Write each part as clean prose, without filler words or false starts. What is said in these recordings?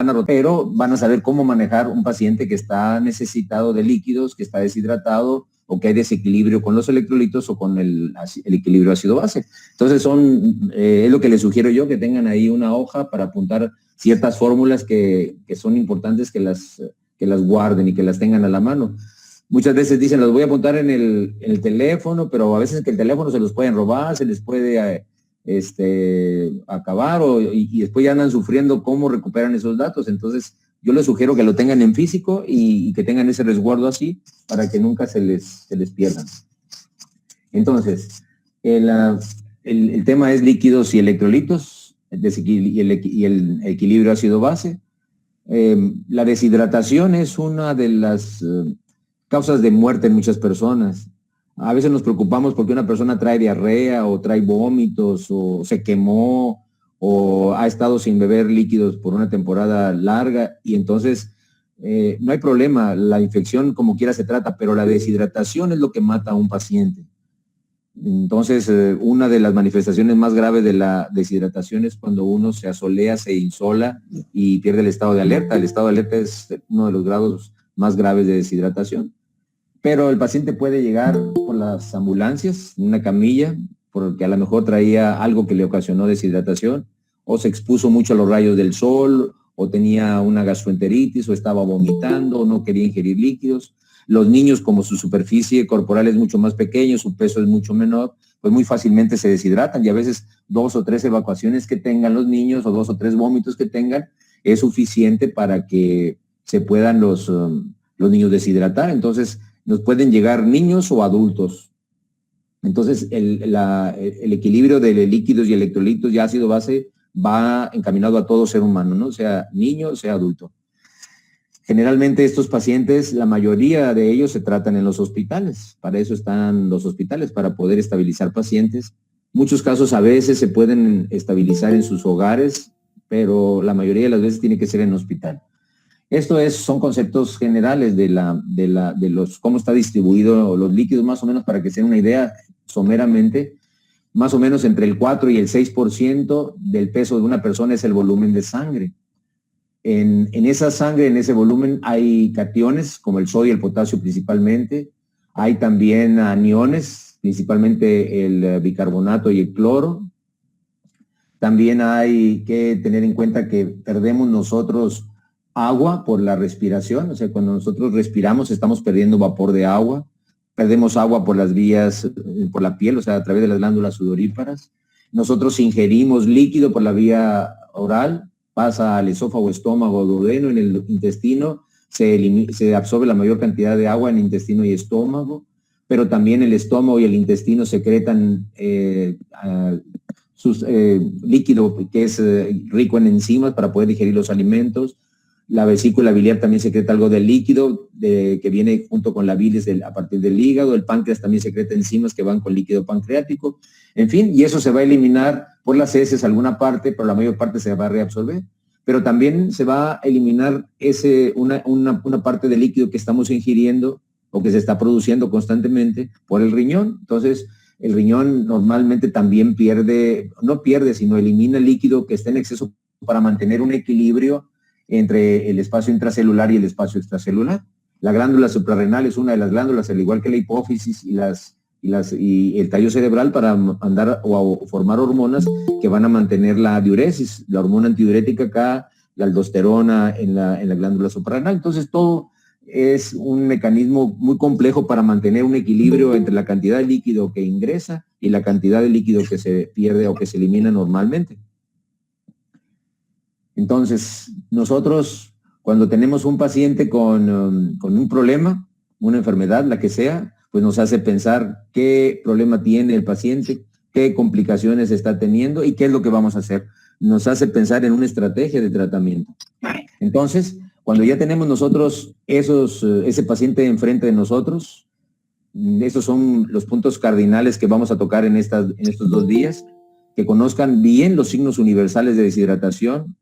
van a rotar, pero van a saber cómo manejar un paciente que está necesitado de líquidos, que está deshidratado o que hay desequilibrio con los electrolitos o con el equilibrio ácido-base. Entonces es lo que les sugiero yo, que tengan ahí una hoja para apuntar ciertas fórmulas que son importantes que las guarden y que las tengan a la mano. Muchas veces dicen, las voy a apuntar en el teléfono, pero a veces que el teléfono se los pueden robar, se les puede acabar y después ya andan sufriendo cómo recuperan esos datos. Entonces, yo les sugiero que lo tengan en físico y que tengan ese resguardo así para que nunca se les pierdan. Entonces, el tema es líquidos y electrolitos y el equilibrio ácido-base. La deshidratación es una de las causas de muerte en muchas personas. A veces nos preocupamos porque una persona trae diarrea o trae vómitos o se quemó o ha estado sin beber líquidos por una temporada larga y entonces no hay problema, la infección como quiera se trata, pero la deshidratación es lo que mata a un paciente. Entonces, una de las manifestaciones más graves de la deshidratación es cuando uno se asolea, se insola y pierde el estado de alerta. El estado de alerta es uno de los grados más graves de deshidratación. Pero el paciente puede llegar por las ambulancias, en una camilla, porque a lo mejor traía algo que le ocasionó deshidratación, o se expuso mucho a los rayos del sol, o tenía una gastroenteritis, o estaba vomitando, o no quería ingerir líquidos. Los niños, como su superficie corporal es mucho más pequeña, su peso es mucho menor, pues muy fácilmente se deshidratan y a veces 2 o 3 evacuaciones que tengan los niños o 2 o 3 vómitos que tengan es suficiente para que se puedan los niños deshidratar. Entonces, nos pueden llegar niños o adultos. Entonces, el equilibrio de líquidos y electrolitos y ácido base va encaminado a todo ser humano, ¿no? Sea niño, sea adulto. Generalmente estos pacientes, la mayoría de ellos se tratan en los hospitales. Para eso están los hospitales, para poder estabilizar pacientes. Muchos casos a veces se pueden estabilizar en sus hogares, pero la mayoría de las veces tiene que ser en hospital. Son conceptos generales de los cómo está distribuido los líquidos, más o menos para que se den una idea someramente. Más o menos entre el 4 y el 6% del peso de una persona es el volumen de sangre. En esa sangre, en ese volumen, hay cationes, como el sodio y el potasio principalmente. Hay también aniones, principalmente el bicarbonato y el cloro. También hay que tener en cuenta que perdemos nosotros agua por la respiración, o sea, cuando nosotros respiramos estamos perdiendo vapor de agua, perdemos agua por las vías, por la piel, o sea, a través de las glándulas sudoríparas. Nosotros ingerimos líquido por la vía oral, pasa al esófago, estómago, duodeno, en el intestino, se absorbe la mayor cantidad de agua en intestino y estómago, pero también el estómago y el intestino secretan líquido que es rico en enzimas para poder digerir los alimentos. La vesícula biliar también secreta algo de líquido que viene junto con la bilis a partir del hígado. El páncreas también secreta enzimas que van con líquido pancreático. En fin, y eso se va a eliminar por las heces alguna parte, pero la mayor parte se va a reabsorber. Pero también se va a eliminar una parte de líquido que estamos ingiriendo o que se está produciendo constantemente por el riñón. Entonces, el riñón normalmente también no pierde, sino elimina el líquido que está en exceso para mantener un equilibrio entre el espacio intracelular y el espacio extracelular. La glándula suprarrenal es una de las glándulas, al igual que la hipófisis y el tallo cerebral, para mandar o formar hormonas que van a mantener la diuresis, la hormona antidiurética acá, la aldosterona en la glándula suprarrenal. Entonces, todo es un mecanismo muy complejo para mantener un equilibrio entre la cantidad de líquido que ingresa y la cantidad de líquido que se pierde o que se elimina normalmente. Entonces, nosotros cuando tenemos un paciente con un problema, una enfermedad, la que sea, pues nos hace pensar qué problema tiene el paciente, qué complicaciones está teniendo y qué es lo que vamos a hacer. Nos hace pensar en una estrategia de tratamiento. Entonces, cuando ya tenemos nosotros ese paciente enfrente de nosotros, esos son los puntos cardinales que vamos a tocar en estos 2 días, que conozcan bien los signos universales de deshidratación,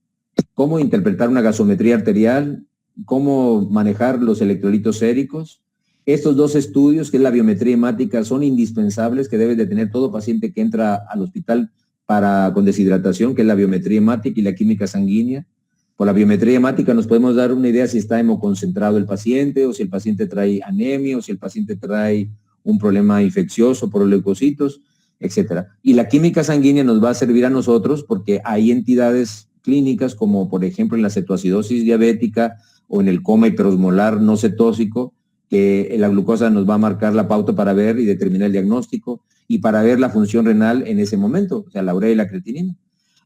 cómo interpretar una gasometría arterial, cómo manejar los electrolitos séricos. Estos 2 estudios, que es la biometría hemática, son indispensables, que debe de tener todo paciente que entra al hospital con deshidratación, que es la biometría hemática y la química sanguínea. Por la biometría hemática nos podemos dar una idea si está hemoconcentrado el paciente, o si el paciente trae anemia, o si el paciente trae un problema infeccioso por leucocitos, etcétera. Y la química sanguínea nos va a servir a nosotros porque hay entidades clínicas como por ejemplo en la cetoacidosis diabética o en el coma hiperosmolar no cetósico, que la glucosa nos va a marcar la pauta para ver y determinar el diagnóstico y para ver la función renal en ese momento, o sea, la urea y la creatinina.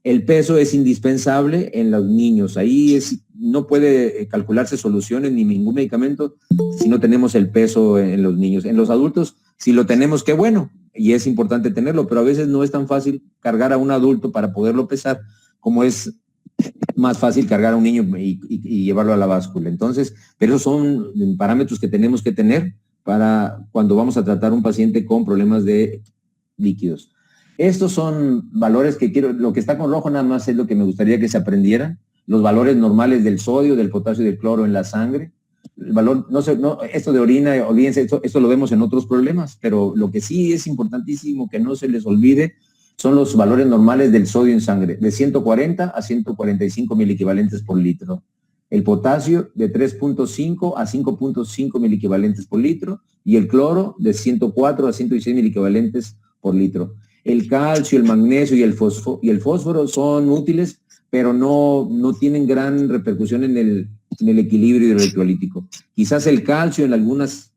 El peso es indispensable en los niños. Ahí no puede calcularse soluciones ni ningún medicamento si no tenemos el peso en los niños. En los adultos, si lo tenemos, qué bueno, y es importante tenerlo, pero a veces no es tan fácil cargar a un adulto para poderlo pesar como es más fácil cargar a un niño y llevarlo a la báscula. Entonces, pero esos son parámetros que tenemos que tener para cuando vamos a tratar a un paciente con problemas de líquidos. Estos son valores que quiero, lo que está con rojo nada más es lo que me gustaría que se aprendieran, los valores normales del sodio, del potasio y del cloro en la sangre. El valor, esto de orina, olvídense, esto lo vemos en otros problemas, pero lo que sí es importantísimo que no se les olvide son los valores normales del sodio en sangre, de 140 a 145 miliequivalentes por litro. El potasio de 3.5 a 5.5 miliequivalentes por litro y el cloro de 104 a 116 miliequivalentes por litro. El calcio, el magnesio y el fósforo son útiles, pero no tienen gran repercusión en el equilibrio hidroelectrolítico. Quizás el calcio en algunos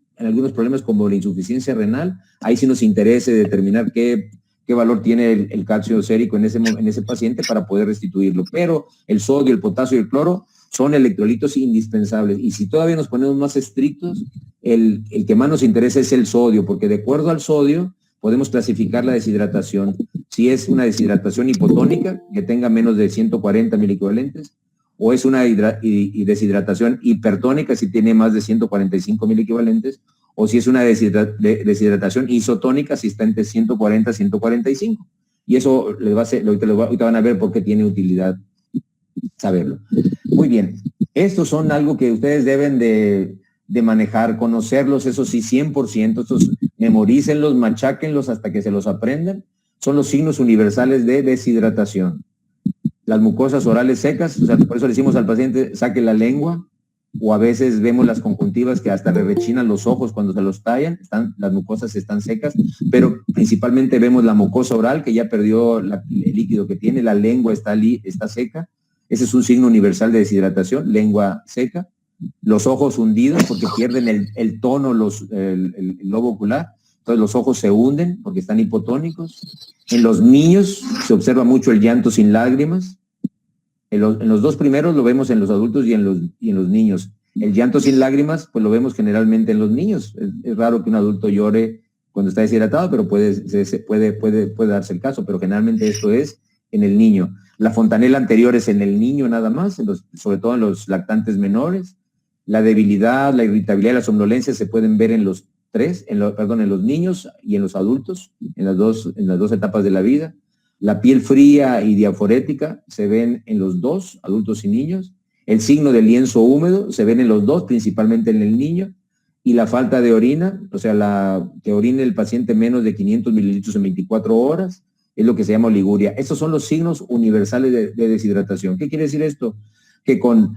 problemas como la insuficiencia renal, ahí sí nos interese determinar qué valor tiene el calcio sérico en ese paciente para poder restituirlo. Pero el sodio, el potasio y el cloro son electrolitos indispensables. Y si todavía nos ponemos más estrictos, el que más nos interesa es el sodio, porque de acuerdo al sodio podemos clasificar la deshidratación. Si es una deshidratación hipotónica, que tenga menos de 140 miliequivalentes, o es una deshidratación hipertónica, si tiene más de 145 miliequivalentes, o si es una deshidratación isotónica, si está entre 140 y 145. Y eso les va a hacer, ahorita van a ver por qué tiene utilidad saberlo. Muy bien, estos son algo que ustedes deben de manejar, conocerlos, eso sí, 100%, estos memorícenlos, macháquenlos hasta que se los aprendan. Son los signos universales de deshidratación. Las mucosas orales secas, o sea, por eso le decimos al paciente, saque la lengua, o a veces vemos las conjuntivas que hasta le rechinan los ojos cuando se los tallan, las mucosas están secas, pero principalmente vemos la mucosa oral que ya perdió el líquido que tiene, la lengua está seca, ese es un signo universal de deshidratación, lengua seca, los ojos hundidos porque pierden el tono, el lobo ocular, entonces los ojos se hunden porque están hipotónicos. En los niños se observa mucho el llanto sin lágrimas. En los dos primeros lo vemos en los adultos y en los niños. El llanto sin lágrimas, pues lo vemos generalmente en los niños. Es raro que un adulto llore cuando está deshidratado, pero puede darse el caso, pero generalmente esto es en el niño. La fontanela anterior es en el niño nada más, sobre todo en los lactantes menores. La debilidad, la irritabilidad y la somnolencia se pueden ver en los niños y en los adultos, en las dos etapas de la vida. La piel fría y diaforética se ven en los dos, adultos y niños. El signo del lienzo húmedo se ven en los dos, principalmente en el niño. Y la falta de orina, o sea, que orine el paciente menos de 500 mililitros en 24 horas, es lo que se llama oliguria. Estos son los signos universales de deshidratación. ¿Qué quiere decir esto? Que con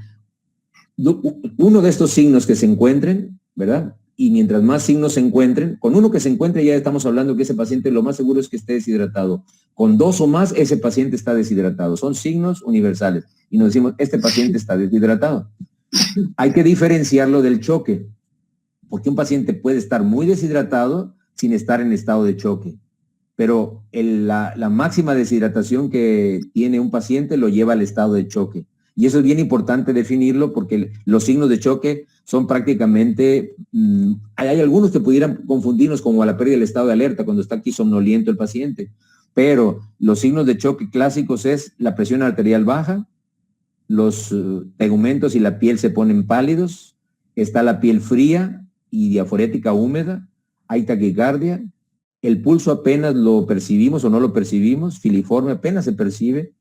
uno de estos signos que se encuentren, ¿verdad? Y mientras más signos se encuentren, con uno que se encuentre ya estamos hablando que ese paciente lo más seguro es que esté deshidratado. Con dos o más, ese paciente está deshidratado. Son signos universales. Y nos decimos, este paciente está deshidratado. Hay que diferenciarlo del choque, porque un paciente puede estar muy deshidratado sin estar en estado de choque. Pero la máxima deshidratación que tiene un paciente lo lleva al estado de choque. Y eso es bien importante definirlo porque los signos de choque son prácticamente, hay algunos que pudieran confundirnos como a la pérdida del estado de alerta cuando está aquí somnoliento el paciente, pero los signos de choque clásicos es la presión arterial baja, los tegumentos y la piel se ponen pálidos, está la piel fría y diaforética húmeda, hay taquicardia, el pulso apenas lo percibimos o no lo percibimos, filiforme apenas se percibe,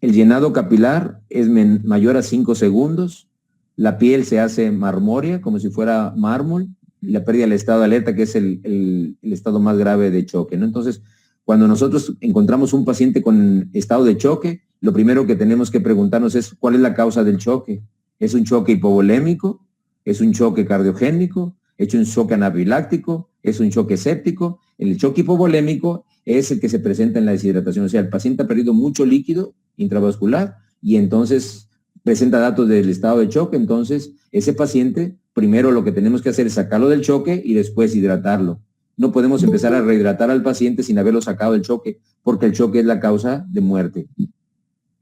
el llenado capilar es mayor a 5 segundos, la piel se hace marmórea, como si fuera mármol, y la pérdida del estado de alerta, que es el estado más grave de choque, ¿no? Entonces, cuando nosotros encontramos un paciente con estado de choque, lo primero que tenemos que preguntarnos es ¿cuál es la causa del choque? ¿Es un choque hipovolémico? ¿Es un choque cardiogénico? ¿Es un choque anafiláctico? ¿Es un choque séptico? El choque hipovolémico es el que se presenta en la deshidratación, o sea, el paciente ha perdido mucho líquido intravascular y entonces presenta datos del estado de choque. Entonces ese paciente, primero lo que tenemos que hacer es sacarlo del choque y después hidratarlo. No podemos empezar a rehidratar al paciente sin haberlo sacado del choque, porque el choque es la causa de muerte.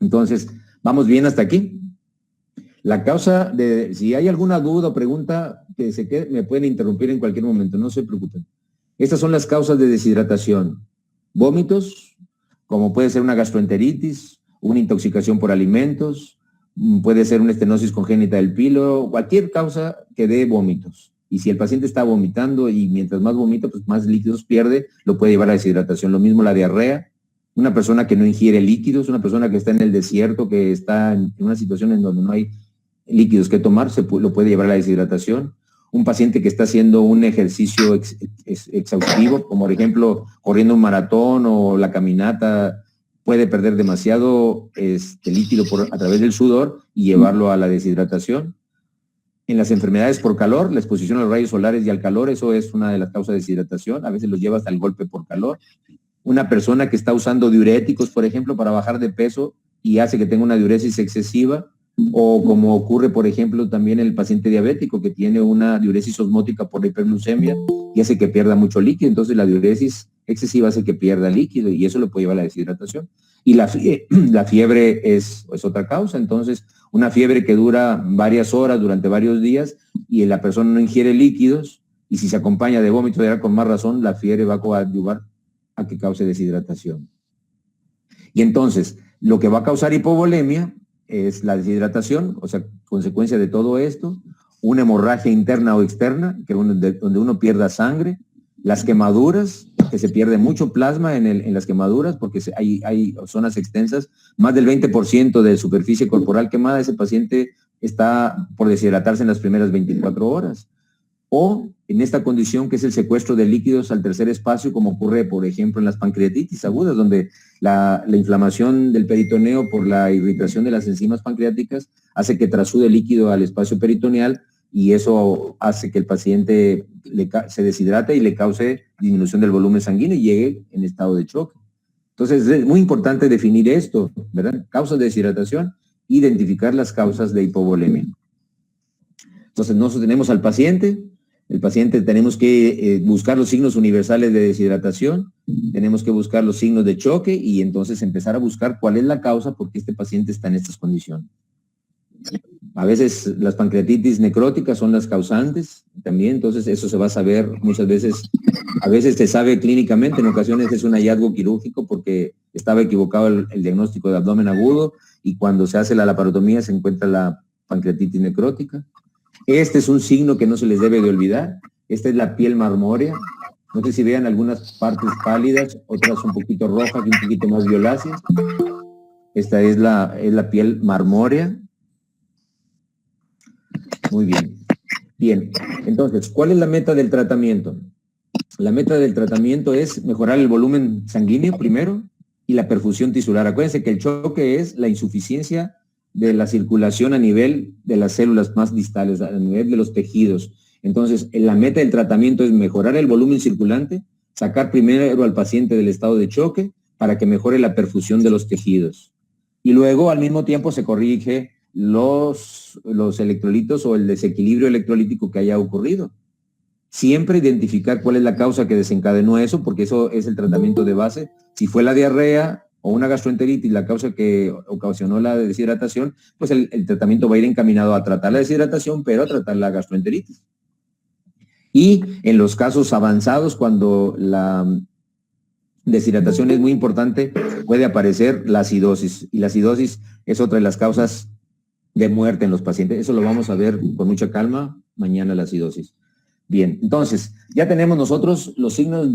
Entonces, ¿vamos bien hasta aquí? La causa de, si hay alguna duda o pregunta, que se quede, me pueden interrumpir en cualquier momento, no se preocupen. Estas son las causas de deshidratación. Vómitos, como puede ser una gastroenteritis, una intoxicación por alimentos, puede ser una estenosis congénita del píloro, cualquier causa que dé vómitos. Y si el paciente está vomitando y mientras más vomita, pues más líquidos pierde, lo puede llevar a deshidratación. Lo mismo la diarrea. Una persona que no ingiere líquidos, una persona que está en el desierto, que está en una situación en donde no hay líquidos que tomar, lo puede llevar a la deshidratación. Un paciente que está haciendo un ejercicio exhaustivo, como por ejemplo corriendo un maratón o la caminata, puede perder demasiado líquido a través del sudor y llevarlo a la deshidratación. En las enfermedades por calor, la exposición a los rayos solares y al calor, eso es una de las causas de deshidratación. A veces los lleva hasta el golpe por calor. Una persona que está usando diuréticos, por ejemplo, para bajar de peso y hace que tenga una diuresis excesiva, o como ocurre, por ejemplo, también en el paciente diabético que tiene una diuresis osmótica por la hiperglucemia y hace que pierda mucho líquido. Entonces la diuresis excesiva hace que pierda líquido y eso lo puede llevar a la deshidratación. Y la fiebre es otra causa. Entonces, una fiebre que dura varias horas durante varios días y la persona no ingiere líquidos, y si se acompaña de vómito, ya con más razón, la fiebre va a coadyuvar a que cause deshidratación. Y entonces, lo que va a causar hipovolemia es la deshidratación, o sea, consecuencia de todo esto, una hemorragia interna o externa, donde uno pierda sangre, las quemaduras, que se pierde mucho plasma en las quemaduras, porque hay zonas extensas, más del 20% de superficie corporal quemada, ese paciente está por deshidratarse en las primeras 24 horas. O en esta condición que es el secuestro de líquidos al tercer espacio, como ocurre, por ejemplo, en las pancreatitis agudas, donde la inflamación del peritoneo por la irritación de las enzimas pancreáticas hace que trasude líquido al espacio peritoneal y eso hace que el paciente se deshidrate y le cause disminución del volumen sanguíneo y llegue en estado de choque. Entonces es muy importante definir esto, ¿verdad? Causas de deshidratación, identificar las causas de hipovolemia. Entonces nosotros tenemos al paciente. El paciente tenemos que buscar los signos universales de deshidratación, tenemos que buscar los signos de choque y entonces empezar a buscar cuál es la causa por qué este paciente está en estas condiciones. A veces las pancreatitis necróticas son las causantes también, entonces eso se va a saber muchas veces, a veces se sabe clínicamente, en ocasiones es un hallazgo quirúrgico porque estaba equivocado el diagnóstico de abdomen agudo y cuando se hace la laparotomía se encuentra la pancreatitis necrótica. Este es un signo que no se les debe de olvidar. Esta es la piel marmórea. No sé si vean algunas partes pálidas, otras un poquito rojas y un poquito más violáceas. Esta es la piel marmórea. Muy bien. Bien, entonces, ¿cuál es la meta del tratamiento? La meta del tratamiento es mejorar el volumen sanguíneo primero y la perfusión tisular. Acuérdense que el choque es la insuficiencia de la circulación a nivel de las células más distales, a nivel de los tejidos. Entonces, la meta del tratamiento es mejorar el volumen circulante, sacar primero al paciente del estado de choque para que mejore la perfusión de los tejidos. Y luego, al mismo tiempo, se corrige los electrolitos o el desequilibrio electrolítico que haya ocurrido. Siempre identificar cuál es la causa que desencadenó eso, porque eso es el tratamiento de base. Si fue la diarrea o una gastroenteritis, la causa que ocasionó la deshidratación, pues el tratamiento va a ir encaminado a tratar la deshidratación, pero a tratar la gastroenteritis. Y en los casos avanzados, cuando la deshidratación es muy importante, puede aparecer la acidosis. Y la acidosis es otra de las causas de muerte en los pacientes. Eso lo vamos a ver con mucha calma mañana, la acidosis. Bien, entonces, ya tenemos nosotros los signos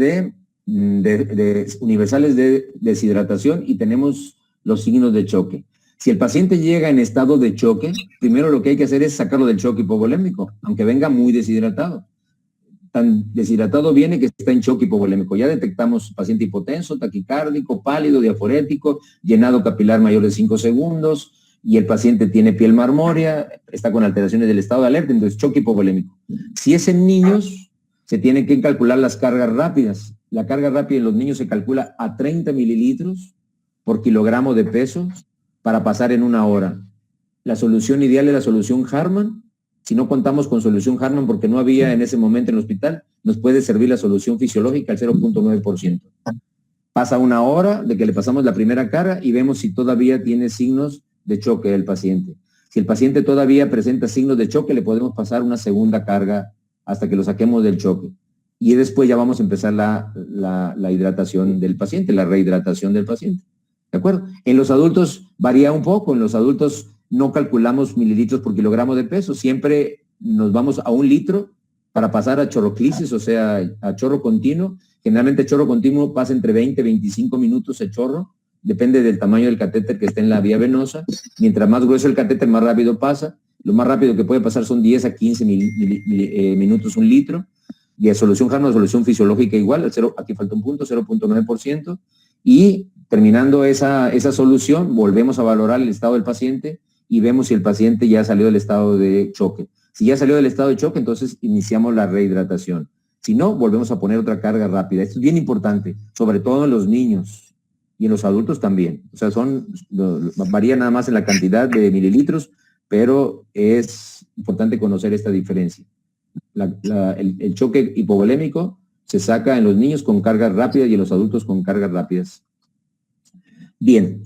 universales de deshidratación y tenemos los signos de choque. Si el paciente llega en estado de choque, primero lo que hay que hacer es sacarlo del choque hipovolémico, aunque venga muy deshidratado. tan deshidratado viene que está en choque hipovolémico. Ya detectamos paciente hipotenso, taquicárdico, pálido, diaforético, llenado capilar mayor de 5 segundos, y el paciente tiene piel marmórea, está con alteraciones del estado de alerta, entonces choque hipovolémico. Si es en niños, se tienen que calcular las cargas rápidas. La carga rápida en los niños se calcula a 30 mililitros por kilogramo de peso para pasar en 1 hora. La solución ideal es la solución Harman. Si no contamos con solución Harman porque no había en ese momento en el hospital, nos puede servir la solución fisiológica al 0.9%. Pasa 1 hora de que le pasamos la primera carga y vemos si todavía tiene signos de choque el paciente. Si el paciente todavía presenta signos de choque, le podemos pasar una segunda carga hasta que lo saquemos del choque. Y después ya vamos a empezar la hidratación del paciente, la rehidratación del paciente. ¿De acuerdo? En los adultos varía un poco. En los adultos no calculamos mililitros por kilogramo de peso. Siempre nos vamos a 1 litro para pasar a chorroclisis, o sea, a chorro continuo. Generalmente el chorro continuo pasa entre 20 y 25 minutos el chorro. Depende del tamaño del catéter que esté en la vía venosa. Mientras más grueso el catéter, más rápido pasa. Lo más rápido que puede pasar son 10 a 15 minutos 1 litro. Y a solución Harman, solución fisiológica igual, aquí falta un punto, 0.9%. Y terminando esa solución, volvemos a valorar el estado del paciente y vemos si el paciente ya salió del estado de choque. Si ya salió del estado de choque, entonces iniciamos la rehidratación. Si no, volvemos a poner otra carga rápida. Esto es bien importante, sobre todo en los niños y en los adultos también. O sea, varía nada más en la cantidad de mililitros, pero es importante conocer esta diferencia. El choque hipovolémico se saca en los niños con cargas rápidas y en los adultos con cargas rápidas. Bien,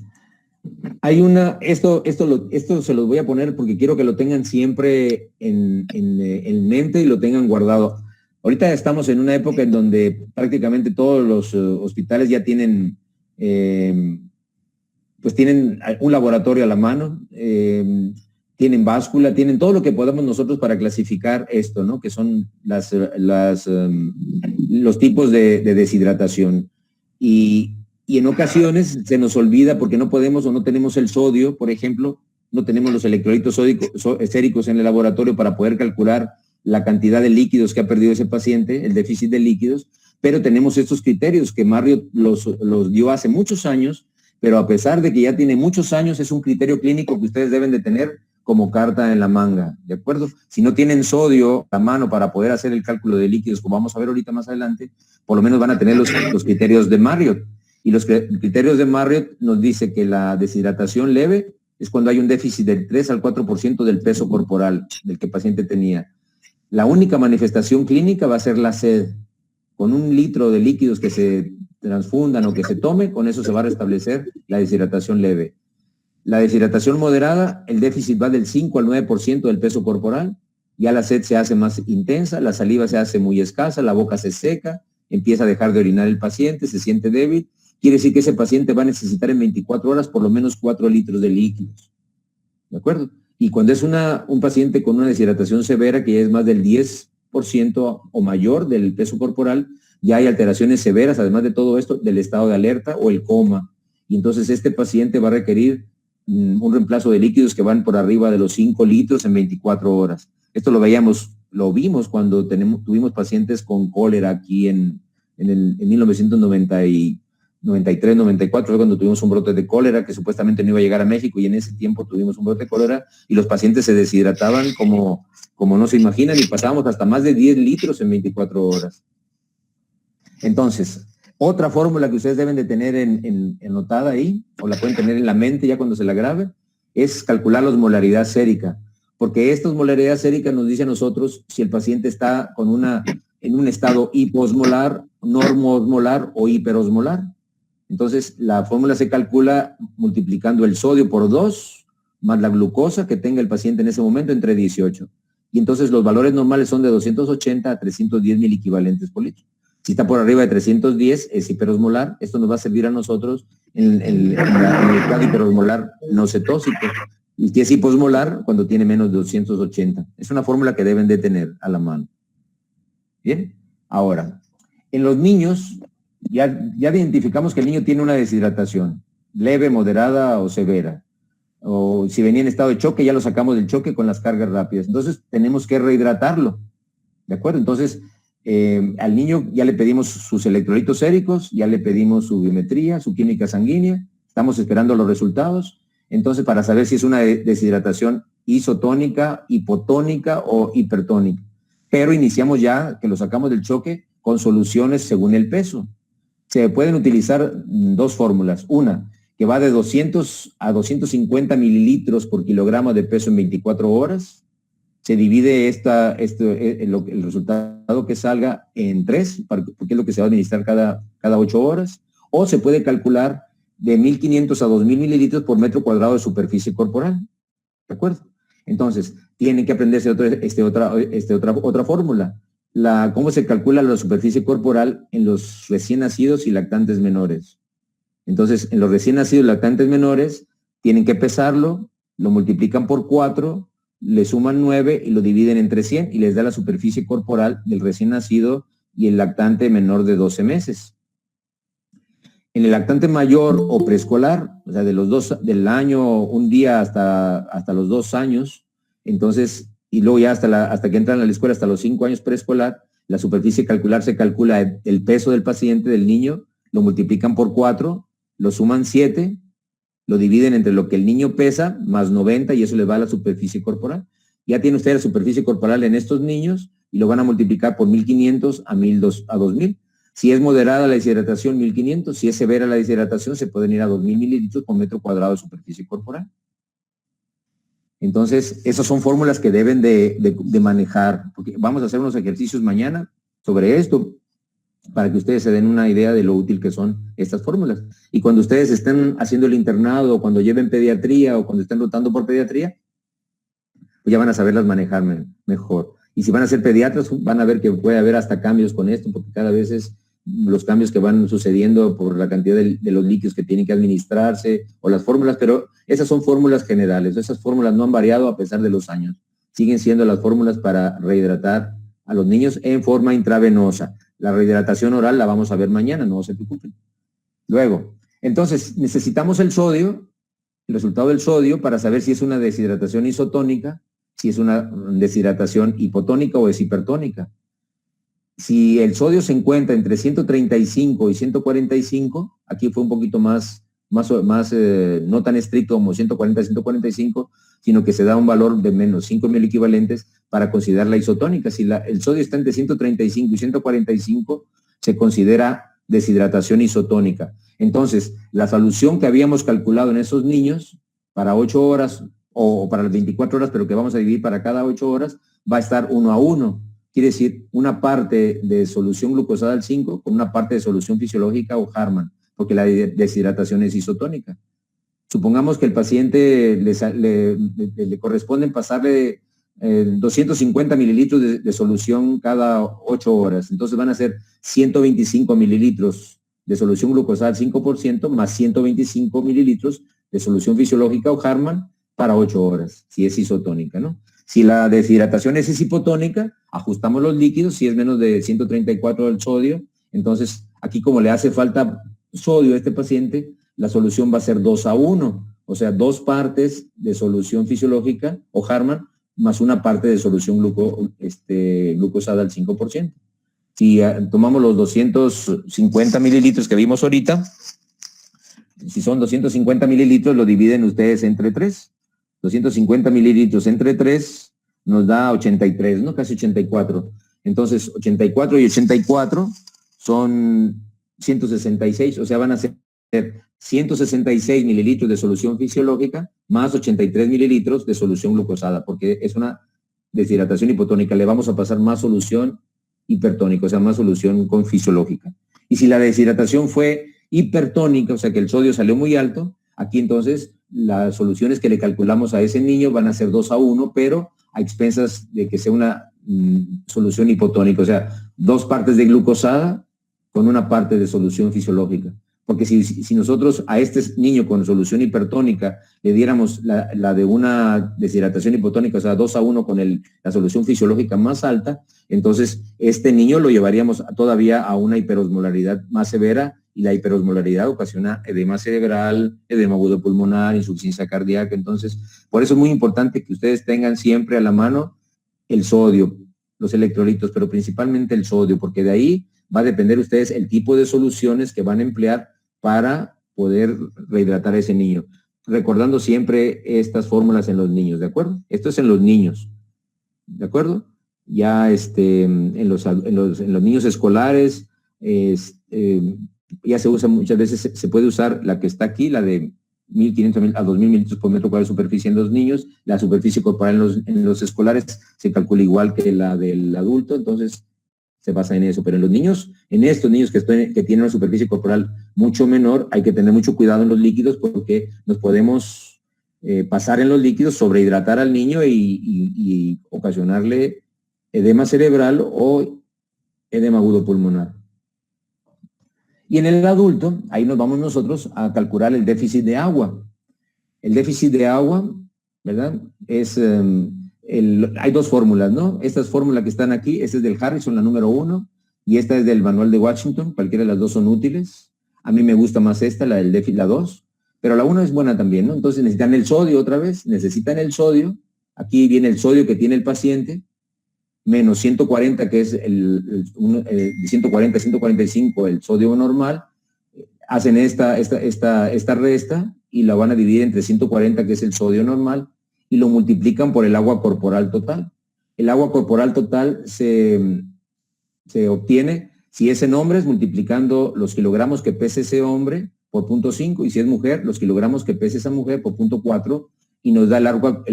hay esto se los voy a poner porque quiero que lo tengan siempre en mente y lo tengan guardado. Ahorita estamos en una época en donde prácticamente todos los hospitales ya tienen, pues tienen un laboratorio a la mano, tienen báscula, tienen todo lo que podamos nosotros para clasificar esto, ¿no? Que son los tipos de deshidratación. Y en ocasiones se nos olvida porque no podemos o no tenemos el sodio, por ejemplo, no tenemos los electrolitos séricos en el laboratorio para poder calcular la cantidad de líquidos que ha perdido ese paciente, el déficit de líquidos, pero tenemos estos criterios que Marriott los dio hace muchos años, pero a pesar de que ya tiene muchos años, es un criterio clínico que ustedes deben de tener como carta en la manga, ¿de acuerdo? Si no tienen sodio a mano para poder hacer el cálculo de líquidos, como vamos a ver ahorita más adelante, por lo menos van a tener los criterios de Marriott. Y los criterios de Marriott nos dice que la deshidratación leve es cuando hay un déficit del 3 al 4% del peso corporal del que el paciente tenía. La única manifestación clínica va a ser la sed. Con 1 litro de líquidos que se transfundan o que se tomen, con eso se va a restablecer la deshidratación leve. La deshidratación moderada, el déficit va del 5 al 9% del peso corporal, ya la sed se hace más intensa, la saliva se hace muy escasa, la boca se seca, empieza a dejar de orinar el paciente, se siente débil, quiere decir que ese paciente va a necesitar en 24 horas por lo menos 4 litros de líquidos, ¿de acuerdo? Y cuando es un paciente con una deshidratación severa, que ya es más del 10% o mayor del peso corporal, ya hay alteraciones severas, además de todo esto, del estado de alerta o el coma. Y entonces este paciente va a requerir un reemplazo de líquidos que van por arriba de los 5 litros en 24 horas. Esto lo vimos cuando tuvimos pacientes con cólera aquí en 1993, 94, fue cuando tuvimos un brote de cólera que supuestamente no iba a llegar a México, y en ese tiempo tuvimos un brote de cólera y los pacientes se deshidrataban como no se imaginan, y pasábamos hasta más de 10 litros en 24 horas. Entonces, otra fórmula que ustedes deben de tener anotada ahí, o la pueden tener en la mente ya cuando se la grabe, es calcular la osmolaridad sérica, porque esta osmolaridad sérica nos dice a nosotros si el paciente está en un estado hiposmolar, normoosmolar o hiperosmolar. Entonces, la fórmula se calcula multiplicando el sodio por 2 más la glucosa que tenga el paciente en ese momento entre 18. Y entonces los valores normales son de 280 a 310 miliequivalentes por litro. Si está por arriba de 310 es hiperosmolar. Esto nos va a servir a nosotros en el estado hiperosmolar no cetósico. Y si es hiposmolar cuando tiene menos de 280. Es una fórmula que deben de tener a la mano. Bien, ahora, en los niños ya identificamos que el niño tiene una deshidratación leve, moderada o severa. O si venía en estado de choque, ya lo sacamos del choque con las cargas rápidas. Entonces tenemos que rehidratarlo. ¿De acuerdo? Entonces, Al niño ya le pedimos sus electrolitos séricos, ya le pedimos su biometría, su química sanguínea, estamos esperando los resultados. Entonces, para saber si es una deshidratación isotónica, hipotónica o hipertónica. Pero iniciamos ya, que lo sacamos del choque, con soluciones según el peso. Se pueden utilizar dos fórmulas. Una, que va de 200 a 250 mililitros por kilogramo de peso en 24 horas. Se divide el resultado que salga en 3, porque es lo que se va a administrar cada 8 horas. O se puede calcular de 1.500 a 2.000 mililitros por metro cuadrado de superficie corporal. ¿De acuerdo? Entonces, tienen que aprenderse otra fórmula. ¿Cómo se calcula la superficie corporal en los recién nacidos y lactantes menores? Entonces, en los recién nacidos y lactantes menores, tienen que pesarlo, lo multiplican por 4, le suman 9 y lo dividen entre 100 y les da la superficie corporal del recién nacido y el lactante menor de 12 meses. En el lactante mayor o preescolar, o sea, del año, un día hasta los 2 años, entonces, y luego ya hasta que entran a la escuela, hasta los 5 años preescolar, la superficie calcular se calcula el peso del paciente, del niño, lo multiplican por 4, lo suman 7, lo dividen entre lo que el niño pesa, más 90, y eso le va a la superficie corporal. Ya tiene usted la superficie corporal en estos niños, y lo van a multiplicar por 1.500 a 2.000. Si es moderada la deshidratación, 1.500. Si es severa la deshidratación, se pueden ir a 2.000 mililitros por metro cuadrado de superficie corporal. Entonces, esas son fórmulas que deben de manejar, porque vamos a hacer unos ejercicios mañana sobre esto, para que ustedes se den una idea de lo útil que son estas fórmulas. Y cuando ustedes estén haciendo el internado, o cuando lleven pediatría, o cuando estén rotando por pediatría, pues ya van a saberlas manejar mejor. Y si van a ser pediatras, van a ver que puede haber hasta cambios con esto, porque cada vez los cambios que van sucediendo por la cantidad de los líquidos que tienen que administrarse, o las fórmulas, pero esas son fórmulas generales. Esas fórmulas no han variado a pesar de los años. Siguen siendo las fórmulas para rehidratar a los niños en forma intravenosa. La rehidratación oral la vamos a ver mañana, no se preocupen. Luego, entonces, necesitamos el sodio, el resultado del sodio, para saber si es una deshidratación isotónica, si es una deshidratación hipotónica o es hipertónica. Si el sodio se encuentra entre 135 y 145, aquí fue un poquito más no tan estricto como 140 a 145, sino que se da un valor de menos 5 miliequivalentes para considerar la isotónica. Si el sodio está entre 135 y 145, se considera deshidratación isotónica. Entonces, la solución que habíamos calculado en esos niños para 8 horas o para las 24 horas, pero que vamos a dividir para cada 8 horas, va a estar 1 a 1. Quiere decir, una parte de solución glucosada al 5 con una parte de solución fisiológica o Harman, porque la deshidratación es isotónica. Supongamos que el paciente le corresponde pasarle 250 mililitros de solución cada 8 horas. Entonces van a ser 125 mililitros de solución glucosada al 5% más 125 mililitros de solución fisiológica o Harman para 8 horas, si es isotónica, ¿no? Si la deshidratación es hipotónica, ajustamos los líquidos. Si es menos de 134 del sodio, entonces aquí como le hace falta sodio a este paciente, la solución va a ser 2 a 1, o sea, 2 partes de solución fisiológica o Harman más una parte de solución glucosada al 5%. Si tomamos los 250 mililitros que vimos ahorita, si son 250 mililitros, lo dividen ustedes entre 3. 250 mililitros entre 3 nos da 83, ¿no? Casi 84. Entonces, 84 y 84 son 166, o sea, van a ser 166 mililitros de solución fisiológica más 83 mililitros de solución glucosada, porque es una deshidratación hipotónica. Le vamos a pasar más solución hipertónica, o sea, más solución con fisiológica. Y si la deshidratación fue hipertónica, o sea, que el sodio salió muy alto, aquí entonces las soluciones que le calculamos a ese niño van a ser 2 a 1, pero a expensas de que sea una solución hipotónica, o sea, 2 partes de glucosada con una parte de solución fisiológica. Porque si nosotros a este niño con solución hipertónica le diéramos la de una deshidratación hipotónica, o sea, 2 a 1 con la solución fisiológica más alta, entonces este niño lo llevaríamos todavía a una hiperosmolaridad más severa, y la hiperosmolaridad ocasiona edema cerebral, edema agudo pulmonar, insuficiencia cardíaca. Entonces, por eso es muy importante que ustedes tengan siempre a la mano el sodio. los electrolitos, pero principalmente el sodio, porque de ahí va a depender ustedes el tipo de soluciones que van a emplear para poder rehidratar a ese niño. Recordando siempre estas fórmulas en los niños, ¿de acuerdo? Esto es en los niños, ¿de acuerdo? Ya en los niños escolares, ya se usa muchas veces, se puede usar la que está aquí, la de 1.500 a 2.000 mililitros por metro cuadrado de superficie en los niños. La superficie corporal en los escolares se calcula igual que la del adulto, entonces se basa en eso. Pero en los niños, en estos niños que tienen una superficie corporal mucho menor, hay que tener mucho cuidado en los líquidos porque nos podemos pasar en los líquidos, sobrehidratar al niño y ocasionarle edema cerebral o edema agudo pulmonar. Y en el adulto, ahí nos vamos nosotros a calcular el déficit de agua. El déficit de agua, ¿verdad? Hay dos fórmulas, ¿no? Estas fórmulas que están aquí, esta es del Harrison, la número 1, y esta es del manual de Washington, cualquiera de las dos son útiles. A mí me gusta más esta, la del déficit, la 2, pero la 1 es buena también, ¿no? Entonces necesitan el sodio otra vez, necesitan el sodio, aquí viene el sodio que tiene el paciente, menos 140, que es el 140, 145, el sodio normal, hacen esta resta y la van a dividir entre 140, que es el sodio normal, y lo multiplican por el agua corporal total. El agua corporal total se obtiene, si es en hombres, multiplicando los kilogramos que pese ese hombre por 0.5, y si es mujer, los kilogramos que pese esa mujer por 0.4, y nos da el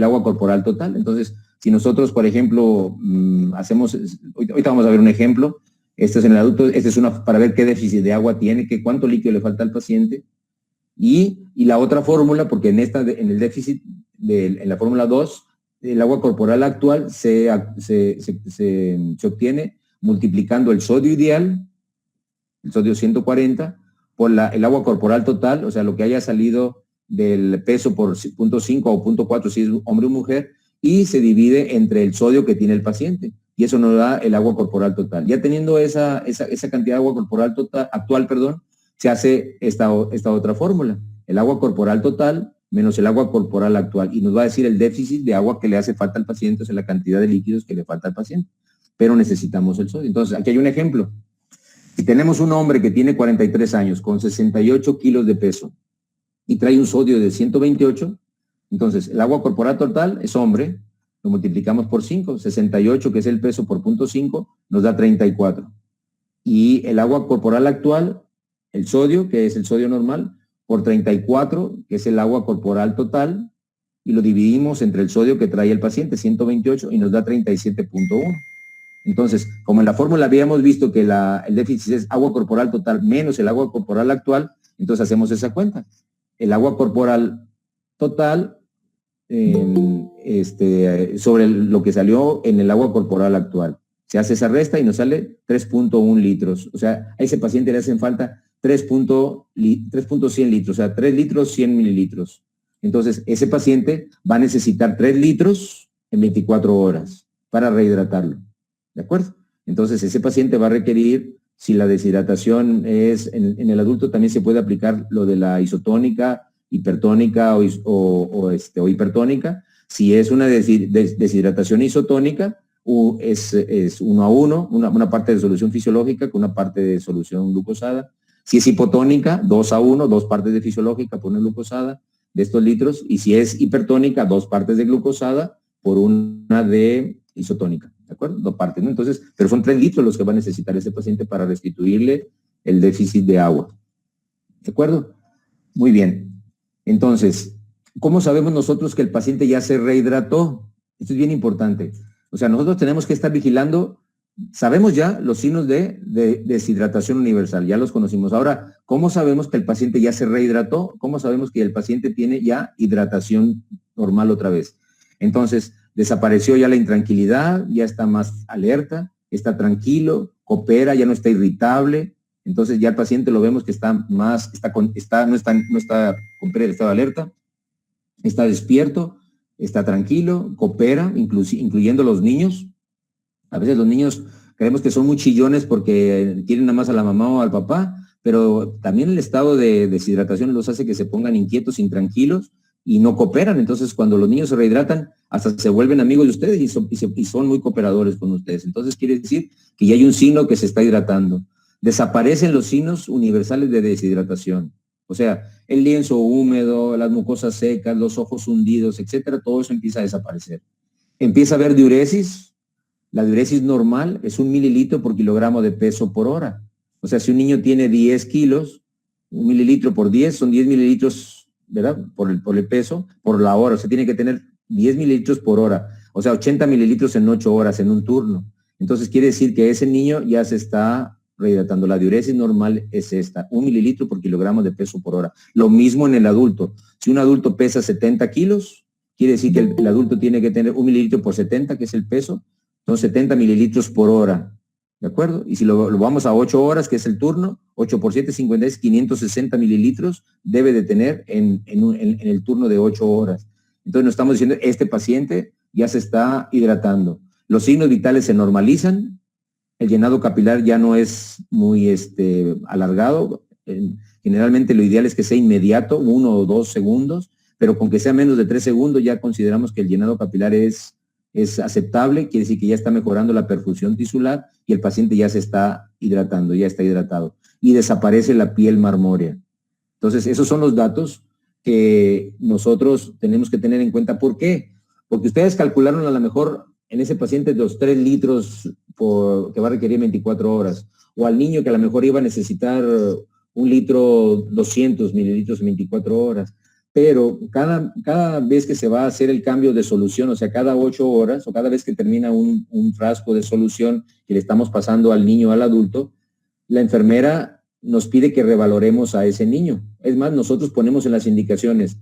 agua corporal total. Entonces, si nosotros, por ejemplo, ahorita vamos a ver un ejemplo, este es en el adulto, este es para ver qué déficit de agua tiene, cuánto líquido le falta al paciente, y la otra fórmula, porque en el déficit, en la fórmula 2, el agua corporal actual se obtiene multiplicando el sodio ideal, el sodio 140, por el agua corporal total, o sea, lo que haya salido del peso por 0.5 o 0.4 si es hombre o mujer, y se divide entre el sodio que tiene el paciente, y eso nos da el agua corporal total. Ya teniendo esa cantidad de agua corporal actual, se hace esta otra fórmula, el agua corporal total menos el agua corporal actual, y nos va a decir el déficit de agua que le hace falta al paciente, o sea, la cantidad de líquidos que le falta al paciente, pero necesitamos el sodio. Entonces, aquí hay un ejemplo. Si tenemos un hombre que tiene 43 años, con 68 kilos de peso, y trae un sodio de 128, entonces el agua corporal total es hombre, lo multiplicamos por 5, 68, que es el peso, por 0.5, nos da 34. Y el agua corporal actual, el sodio, que es el sodio normal, por 34, que es el agua corporal total, y lo dividimos entre el sodio que trae el paciente, 128, y nos da 37.1. Entonces, como en la fórmula habíamos visto que el déficit es agua corporal total menos el agua corporal actual, entonces hacemos esa cuenta. El agua corporal total sobre lo que salió en el agua corporal actual. Se hace esa resta y nos sale 3.1 litros. O sea, a ese paciente le hacen falta 3.100 litros, o sea, 3 litros 100 mililitros. Entonces, ese paciente va a necesitar 3 litros en 24 horas para rehidratarlo. ¿De acuerdo? Entonces, ese paciente va a requerir, si la deshidratación es, en el adulto también se puede aplicar lo de la isotónica, hipertónica o hipertónica. Si es una deshidratación isotónica, es 1 a 1, una parte de solución fisiológica con una parte de solución glucosada. Si es hipotónica, 2 a 1, 2 partes de fisiológica por una glucosada de estos litros. Y si es hipertónica, 2 partes de glucosada por una de isotónica. ¿De acuerdo? 2 partes, ¿no? Entonces, pero son 3 litros los que va a necesitar ese paciente para restituirle el déficit de agua. ¿De acuerdo? Muy bien. Entonces, ¿cómo sabemos nosotros que el paciente ya se rehidrató? Esto es bien importante. O sea, nosotros tenemos que estar vigilando. Sabemos ya los signos de deshidratación universal, ya los conocimos. Ahora, ¿cómo sabemos que el paciente ya se rehidrató? ¿Cómo sabemos que el paciente tiene ya hidratación normal otra vez? Entonces, desapareció ya la intranquilidad, ya está más alerta, está tranquilo, coopera, ya no está irritable. Entonces ya el paciente lo vemos que está más, no está con estado de alerta, está despierto, está tranquilo, coopera, incluyendo los niños. A veces los niños creemos que son muy chillones porque quieren nada más a la mamá o al papá, pero también el estado de deshidratación los hace que se pongan inquietos, intranquilos, y no cooperan. Entonces, cuando los niños se rehidratan, hasta se vuelven amigos de ustedes y son muy cooperadores con ustedes. Entonces, quiere decir que ya hay un signo que se está hidratando. Desaparecen los signos universales de deshidratación. O sea, el lienzo húmedo, las mucosas secas, los ojos hundidos, etcétera, todo eso empieza a desaparecer. Empieza a haber diuresis. La diuresis normal es 1 mililitro por kilogramo de peso por hora. O sea, si un niño tiene 10 kilos, 1 mililitro por 10 son 10 mililitros, ¿verdad? Por el peso, por la hora. O sea, tiene que tener 10 mililitros por hora. O sea, 80 mililitros en 8 horas, en un turno. Entonces, quiere decir que ese niño ya se está rehidratando. La diuresis normal es esta, 1 mililitro por kilogramo de peso por hora. Lo mismo en el adulto. Si un adulto pesa 70 kilos, quiere decir que el adulto tiene que tener 1 mililitro por 70, que es el peso, son 70 mililitros por hora. ¿De acuerdo? Y si lo vamos a 8 horas, que es el turno, 8 por 7, 56, 560 mililitros debe de tener en el turno de 8 horas. Entonces nos estamos diciendo, este paciente ya se está hidratando. Los signos vitales se normalizan, el llenado capilar ya no es muy alargado. Generalmente lo ideal es que sea inmediato, 1 o 2 segundos, pero con que sea menos de 3 segundos ya consideramos que el llenado capilar es aceptable, quiere decir que ya está mejorando la perfusión tisular y el paciente ya se está hidratando, ya está hidratado. Y desaparece la piel marmórea. Entonces, esos son los datos que nosotros tenemos que tener en cuenta. ¿Por qué? Porque ustedes calcularon a lo mejor en ese paciente los 3 litros que va a requerir 24 horas, o al niño que a lo mejor iba a necesitar 1 litro 200 mililitros en 24 horas. Pero cada vez que se va a hacer el cambio de solución, o sea, cada 8 horas, o cada vez que termina un frasco de solución que le estamos pasando al niño o al adulto, la enfermera nos pide que revaloremos a ese niño. Es más, nosotros ponemos en las indicaciones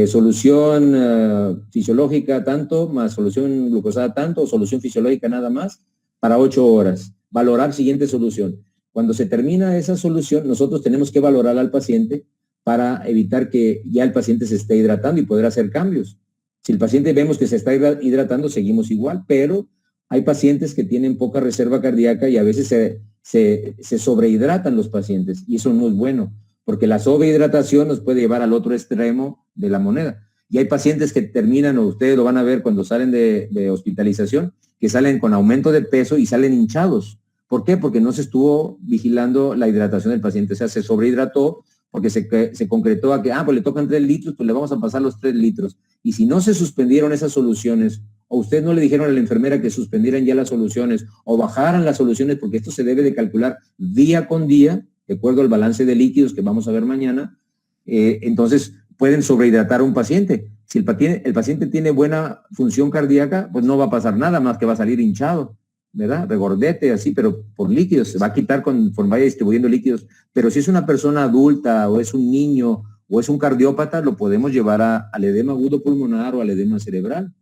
solución fisiológica tanto, más solución glucosada tanto, o solución fisiológica nada más, para 8 horas. Valorar siguiente solución. Cuando se termina esa solución, nosotros tenemos que valorar al paciente para evitar que ya el paciente se esté hidratando y poder hacer cambios. Si el paciente vemos que se está hidratando, seguimos igual, pero hay pacientes que tienen poca reserva cardíaca y a veces se sobrehidratan los pacientes y eso no es bueno, porque la sobrehidratación nos puede llevar al otro extremo de la moneda. Y hay pacientes que terminan, o ustedes lo van a ver cuando salen de hospitalización, que salen con aumento de peso y salen hinchados. ¿Por qué? Porque no se estuvo vigilando la hidratación del paciente, o sea, se sobrehidrató, porque se concretó a que, pues le tocan 3 litros, pues le vamos a pasar los 3 litros. Y si no se suspendieron esas soluciones, o ustedes no le dijeron a la enfermera que suspendieran ya las soluciones, o bajaran las soluciones, porque esto se debe de calcular día con día, de acuerdo al balance de líquidos que vamos a ver mañana, entonces pueden sobrehidratar a un paciente. Si el paciente tiene buena función cardíaca, pues no va a pasar nada más que va a salir hinchado, ¿verdad? Regordete, así, pero por líquidos, se va a quitar conforme vaya distribuyendo líquidos. Pero si es una persona adulta, o es un niño, o es un cardiópata, lo podemos llevar al edema agudo pulmonar o al edema cerebral.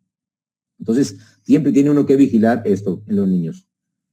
Entonces, siempre tiene uno que vigilar esto en los niños.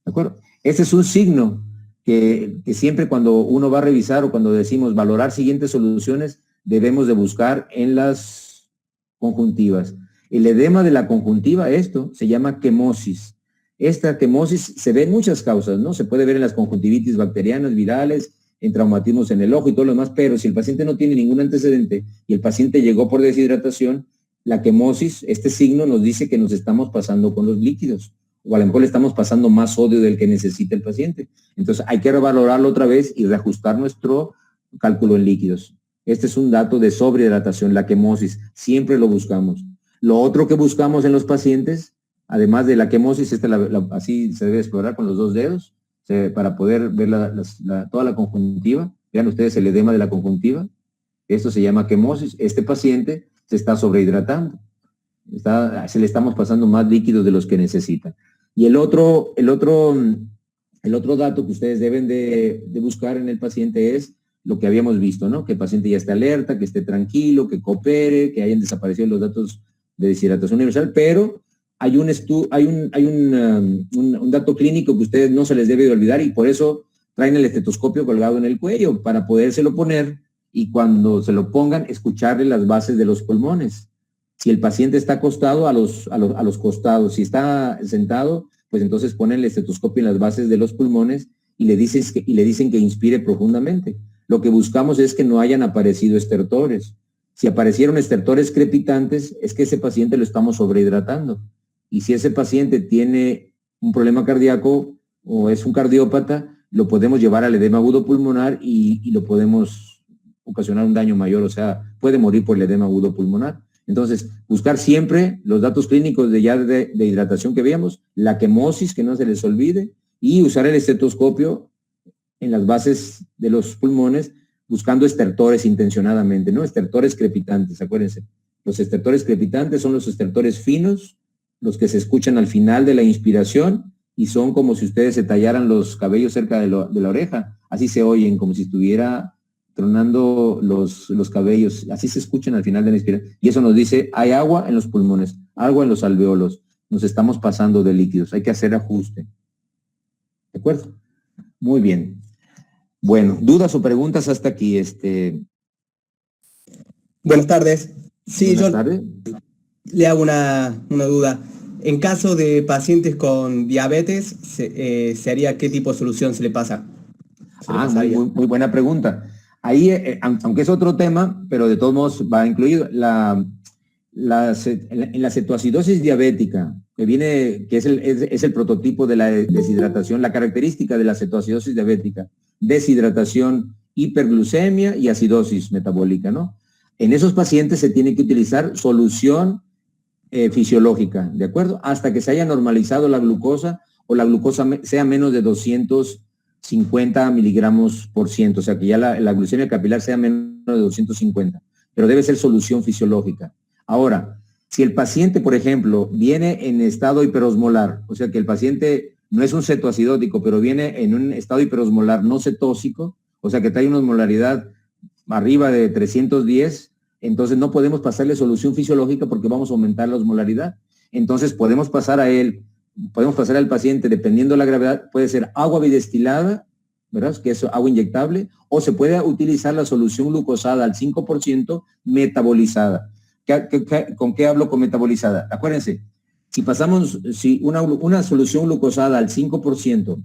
¿De acuerdo? Este es un signo que siempre cuando uno va a revisar o cuando decimos valorar siguientes soluciones, debemos de buscar en las conjuntivas. El edema de la conjuntiva, esto se llama quemosis. Esta quemosis se ve en muchas causas, ¿no? Se puede ver en las conjuntivitis bacterianas, virales, en traumatismos en el ojo y todo lo demás, pero si el paciente no tiene ningún antecedente y el paciente llegó por deshidratación, la quemosis, este signo nos dice que nos estamos pasando con los líquidos, o a lo mejor le estamos pasando más sodio del que necesita el paciente. Entonces hay que revalorarlo otra vez y reajustar nuestro cálculo en líquidos. Este es un dato de sobrehidratación, la quemosis, siempre lo buscamos. Lo otro que buscamos en los pacientes, además de la quemosis, así se debe explorar con los 2 dedos, para poder ver toda la conjuntiva. Vean ustedes el edema de la conjuntiva. Esto se llama quemosis. Este paciente se está sobrehidratando. Se le estamos pasando más líquidos de los que necesita. Y el otro dato que ustedes deben de buscar en el paciente es lo que habíamos visto, ¿no? Que el paciente ya esté alerta, que esté tranquilo, que coopere, que hayan desaparecido los datos de deshidratación universal, pero hay un dato clínico que ustedes no se les debe de olvidar y por eso traen el estetoscopio colgado en el cuello para podérselo poner y cuando se lo pongan, escucharle las bases de los pulmones. Si el paciente está acostado, a los costados. Si está sentado, pues entonces ponen el estetoscopio en las bases de los pulmones y le dicen que inspire profundamente. Lo que buscamos es que no hayan aparecido estertores. Si aparecieron estertores crepitantes, es que ese paciente lo estamos sobrehidratando. Y si ese paciente tiene un problema cardíaco o es un cardiópata, lo podemos llevar al edema agudo pulmonar y lo podemos ocasionar un daño mayor, o sea, puede morir por el edema agudo pulmonar. Entonces, buscar siempre los datos clínicos de hidratación que veíamos, la quemosis, que no se les olvide, y usar el estetoscopio en las bases de los pulmones, buscando estertores intencionadamente, ¿no? Estertores crepitantes, acuérdense. Los estertores crepitantes son los estertores finos, los que se escuchan al final de la inspiración y son como si ustedes se tallaran los cabellos cerca de la oreja. Así se oyen, como si estuviera tronando los cabellos. Así se escuchan al final de la inspiración. Y eso nos dice, hay agua en los pulmones, agua en los alveolos. Nos estamos pasando de líquidos. Hay que hacer ajuste. ¿De acuerdo? Muy bien. Bueno, ¿dudas o preguntas hasta aquí? Buenas tardes. Sí, Buenas tardes. Le hago una duda. En caso de pacientes con diabetes, ¿se haría qué tipo de solución se le pasa? Muy buena pregunta. Ahí, aunque es otro tema, pero de todos modos va incluido, en la cetoacidosis diabética, que es el prototipo de la deshidratación, la característica de la cetoacidosis diabética, deshidratación, hiperglucemia y acidosis metabólica, ¿no? En esos pacientes se tiene que utilizar solución fisiológica, ¿de acuerdo? Hasta que se haya normalizado la glucosa o la glucosa sea menos de 250 miligramos por ciento, o sea que ya la glucemia capilar sea menos de 250, pero debe ser solución fisiológica. Ahora, si el paciente, por ejemplo, viene en estado hiperosmolar, o sea que el paciente no es un cetoacidótico, pero viene en un estado hiperosmolar no cetósico, o sea que trae una osmolaridad arriba de 310, entonces no podemos pasarle solución fisiológica porque vamos a aumentar la osmolaridad. Entonces podemos pasar al paciente, dependiendo de la gravedad, puede ser agua bidestilada, ¿verdad? Que es agua inyectable, o se puede utilizar la solución glucosada al 5% metabolizada. ¿Con qué hablo con metabolizada? Acuérdense, si una solución glucosada al 5%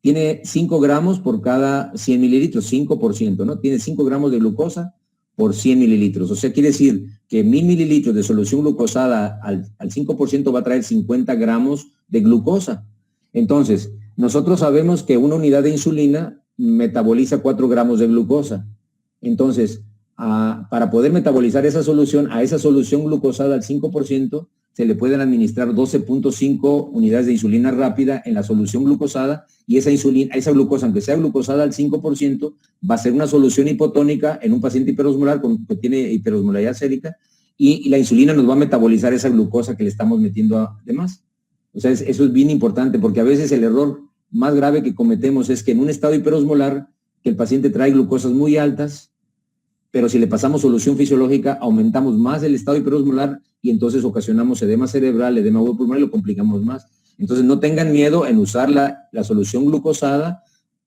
tiene 5 gramos por cada 100 mililitros, 5%, ¿no? Tiene 5 gramos de glucosa por 100 mililitros. O sea, quiere decir que 1000 mililitros de solución glucosada al 5% va a traer 50 gramos de glucosa. Entonces, nosotros sabemos que una unidad de insulina metaboliza 4 gramos de glucosa. Entonces, para poder metabolizar esa solución, a esa solución glucosada al 5%, se le pueden administrar 12.5 unidades de insulina rápida en la solución glucosada, y esa glucosa, aunque sea glucosada al 5%, va a ser una solución hipotónica en un paciente hiperosmolar que tiene hiperosmolaridad sérica, y la insulina nos va a metabolizar esa glucosa que le estamos metiendo de más. O sea, eso es bien importante, porque a veces el error más grave que cometemos es que en un estado hiperosmolar, que el paciente trae glucosas muy altas, pero si le pasamos solución fisiológica, aumentamos más el estado hiperosmolar y entonces ocasionamos edema cerebral, edema agudo pulmonar y lo complicamos más. Entonces no tengan miedo en usar la solución glucosada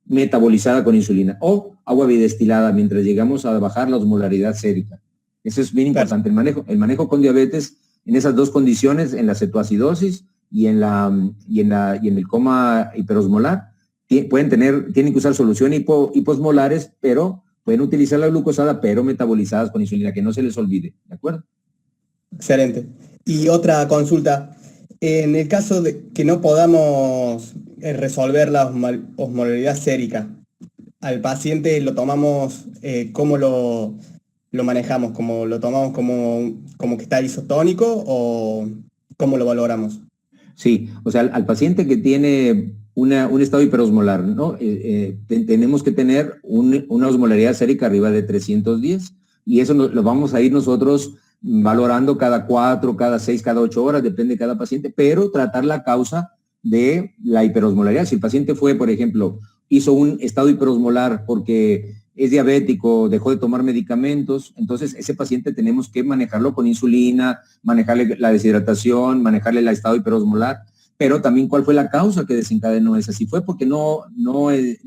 metabolizada con insulina o agua bidestilada mientras llegamos a bajar la osmolaridad sérica. Eso es bien importante. El manejo con diabetes en esas dos condiciones, en la cetoacidosis y en el coma hiperosmolar, tienen que usar solución hiposmolares, pero pueden utilizar la glucosada, pero metabolizadas con insulina, que no se les olvide, ¿de acuerdo? Excelente. Y otra consulta. En el caso de que no podamos resolver la osmolaridad sérica, al paciente lo tomamos, ¿cómo lo manejamos? ¿Cómo lo tomamos como que está isotónico o cómo lo valoramos? Sí, o sea, al paciente que tiene un estado hiperosmolar, ¿no? Tenemos que tener una osmolaridad sérica arriba de 310, y eso lo vamos a ir nosotros valorando cada 4, cada 6, cada 8 horas, depende de cada paciente, pero tratar la causa de la hiperosmolaridad. Si el paciente fue, por ejemplo, hizo un estado hiperosmolar porque es diabético, dejó de tomar medicamentos, entonces ese paciente tenemos que manejarlo con insulina, manejarle la deshidratación, manejarle el estado hiperosmolar, pero también cuál fue la causa que desencadenó esa. Si fue porque no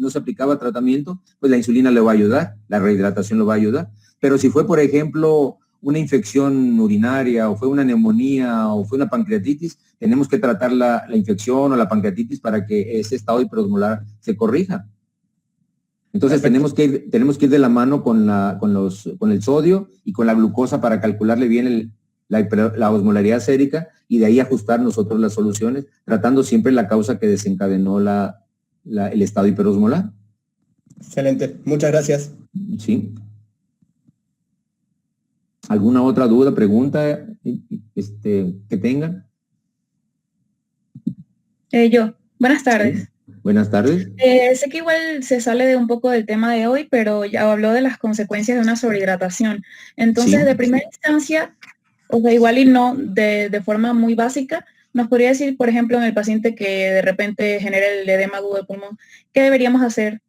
se aplicaba tratamiento, pues la insulina le va a ayudar, la rehidratación lo va a ayudar. Pero si fue, por ejemplo, una infección urinaria o fue una neumonía o fue una pancreatitis, tenemos que tratar la infección o la pancreatitis para que ese estado hiperosmolar se corrija. Entonces Perfecto. tenemos que ir de la mano con el sodio y con la glucosa para calcularle bien la osmolaridad sérica y de ahí ajustar nosotros las soluciones, tratando siempre la causa que desencadenó el estado hiperosmolar. Excelente. Muchas gracias. ¿Sí? ¿Alguna otra duda, pregunta que tengan? Buenas Sí. tardes. Buenas tardes. Sé que igual se sale de un poco del tema de hoy, pero ya habló de las consecuencias de una sobrehidratación. Entonces, Sí. de primera instancia, o sea, igual y no de forma muy básica, nos podría decir, por ejemplo, en el paciente que de repente genera el edema agudo de pulmón, ¿qué deberíamos hacer?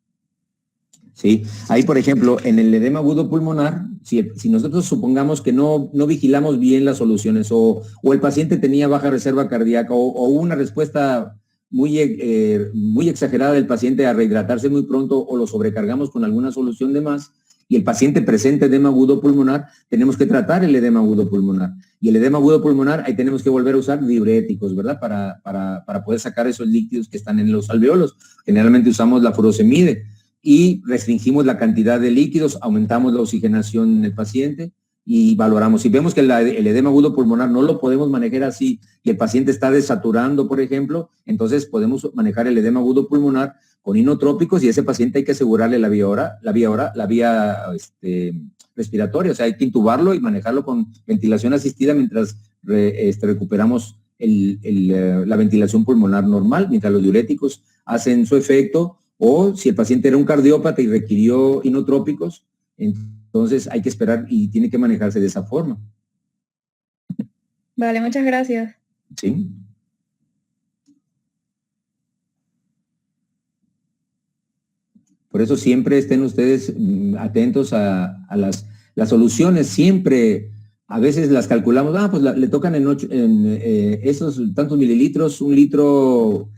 Sí, ahí por ejemplo, en el edema agudo pulmonar, si nosotros supongamos que no vigilamos bien las soluciones o el paciente tenía baja reserva cardíaca o una respuesta muy exagerada del paciente a rehidratarse muy pronto o lo sobrecargamos con alguna solución de más y el paciente presenta edema agudo pulmonar, tenemos que tratar el edema agudo pulmonar. Y el edema agudo pulmonar, ahí tenemos que volver a usar diuréticos, ¿verdad? Para poder sacar esos líquidos que están en los alveolos. Generalmente usamos la furosemide y restringimos la cantidad de líquidos, aumentamos la oxigenación en el paciente y valoramos. Si vemos que el edema agudo pulmonar no lo podemos manejar así y el paciente está desaturando, por ejemplo, entonces podemos manejar el edema agudo pulmonar con inotrópicos y a ese paciente hay que asegurarle la vía respiratoria, o sea, hay que intubarlo y manejarlo con ventilación asistida mientras recuperamos la ventilación pulmonar normal, mientras los diuréticos hacen su efecto. O si el paciente era un cardiópata y requirió inotrópicos, entonces hay que esperar y tiene que manejarse de esa forma. Vale, muchas gracias. Sí. Por eso siempre estén ustedes atentos a las soluciones. Siempre, a veces las calculamos, pues le tocan en esos tantos mililitros, 1 litro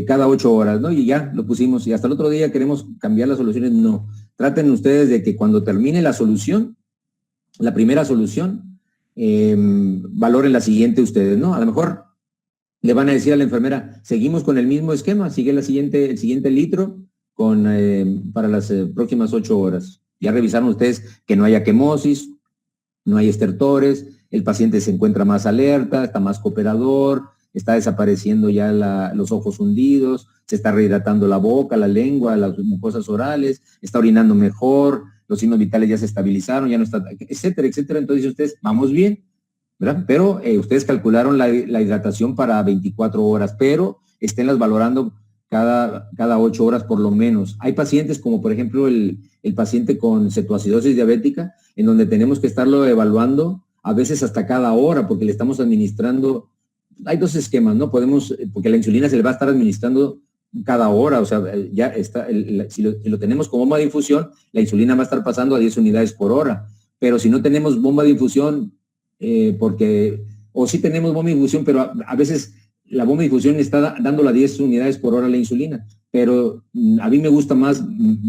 cada 8 horas, ¿no? Y ya lo pusimos y hasta el otro día queremos cambiar las soluciones. No, traten ustedes de que cuando termine la solución, la primera solución, valoren la siguiente ustedes, ¿no? A lo mejor le van a decir a la enfermera, seguimos con el mismo esquema, sigue el siguiente litro para las próximas 8 horas. Ya revisaron ustedes que no haya quemosis, no hay estertores, el paciente se encuentra más alerta, está más cooperador, está desapareciendo ya los ojos hundidos, se está rehidratando la boca, la lengua, las mucosas orales, está orinando mejor, los signos vitales ya se estabilizaron, ya no está, etcétera, etcétera. Entonces ustedes, vamos bien, ¿verdad? Pero ustedes calcularon la hidratación para 24 horas, pero esténlas valorando cada 8 horas por lo menos. Hay pacientes como por ejemplo el paciente con cetoacidosis diabética, en donde tenemos que estarlo evaluando a veces hasta cada hora, porque le estamos administrando. Hay dos esquemas, ¿no? Podemos, porque la insulina se le va a estar administrando cada hora, o sea, ya está, si lo tenemos como bomba de infusión, la insulina va a estar pasando a 10 unidades por hora, pero si no tenemos bomba de infusión, o sí tenemos bomba de infusión, pero a veces la bomba de infusión está dando las 10 unidades por hora la insulina, pero a mí me gusta más